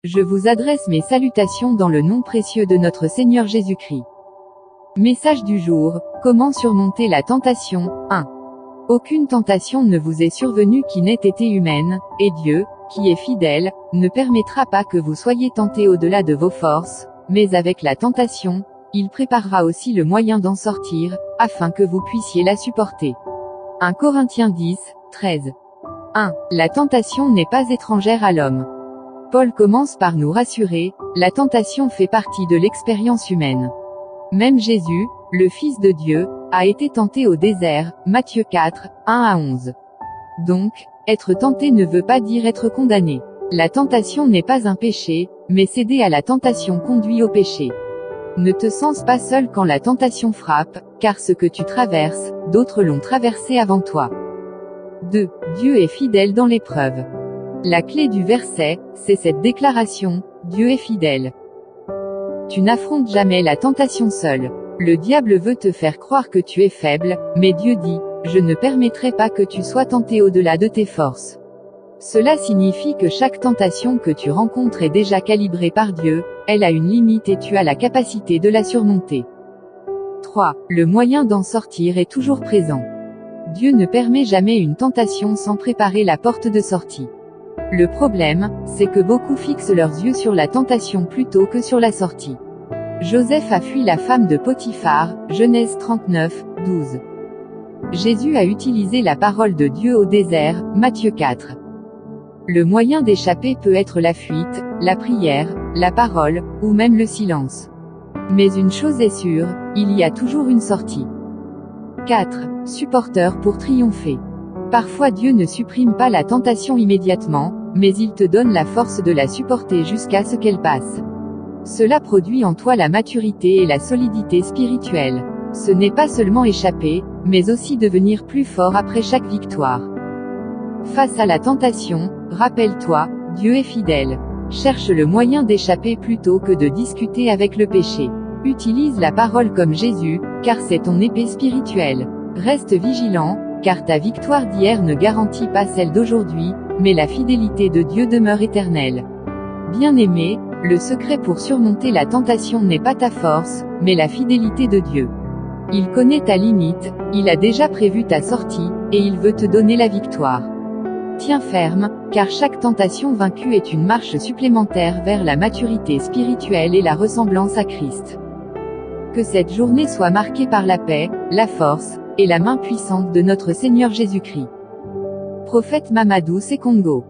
Je vous adresse mes salutations dans le nom précieux de notre Seigneur Jésus-Christ. Message du jour, comment surmonter la tentation, 1. Aucune tentation ne vous est survenue qui n'ait été humaine, et Dieu, qui est fidèle, ne permettra pas que vous soyez tentés au-delà de vos forces, mais avec la tentation, il préparera aussi le moyen d'en sortir, afin que vous puissiez la supporter. 1 Corinthiens 10, 13. 1. La tentation n'est pas étrangère à l'homme. Paul commence par nous rassurer, la tentation fait partie de l'expérience humaine. Même Jésus, le Fils de Dieu, a été tenté au désert, Matthieu 4, 1 à 11. Donc, être tenté ne veut pas dire être condamné. La tentation n'est pas un péché, mais céder à la tentation conduit au péché. Ne te sens pas seul quand la tentation frappe, car ce que tu traverses, d'autres l'ont traversé avant toi. 2. Dieu est fidèle dans l'épreuve. La clé du verset, c'est cette déclaration, Dieu est fidèle. Tu n'affrontes jamais la tentation seul. Le diable veut te faire croire que tu es faible, mais Dieu dit, je ne permettrai pas que tu sois tenté au-delà de tes forces. Cela signifie que chaque tentation que tu rencontres est déjà calibrée par Dieu, elle a une limite et tu as la capacité de la surmonter. 3. Le moyen d'en sortir est toujours présent. Dieu ne permet jamais une tentation sans préparer la porte de sortie. Le problème, c'est que beaucoup fixent leurs yeux sur la tentation plutôt que sur la sortie. Joseph a fui la femme de Potiphar, Genèse 39, 12. Jésus a utilisé la parole de Dieu au désert, Matthieu 4. Le moyen d'échapper peut être la fuite, la prière, la parole, ou même le silence. Mais une chose est sûre, il y a toujours une sortie. 4. Supporteur pour triompher. Parfois Dieu ne supprime pas la tentation immédiatement, mais il te donne la force de la supporter jusqu'à ce qu'elle passe. Cela produit en toi la maturité et la solidité spirituelle. Ce n'est pas seulement échapper, mais aussi devenir plus fort après chaque victoire. Face à la tentation, rappelle-toi, Dieu est fidèle. Cherche le moyen d'échapper plutôt que de discuter avec le péché. Utilise la parole comme Jésus, car c'est ton épée spirituelle. Reste vigilant, car ta victoire d'hier ne garantit pas celle d'aujourd'hui, mais la fidélité de Dieu demeure éternelle. Bien-aimé, le secret pour surmonter la tentation n'est pas ta force, mais la fidélité de Dieu. Il connaît ta limite, il a déjà prévu ta sortie, et il veut te donner la victoire. Tiens ferme, car chaque tentation vaincue est une marche supplémentaire vers la maturité spirituelle et la ressemblance à Christ. Que cette journée soit marquée par la paix, la force, et la main puissante de notre Seigneur Jésus-Christ. Prophète Mamadou Sekongo.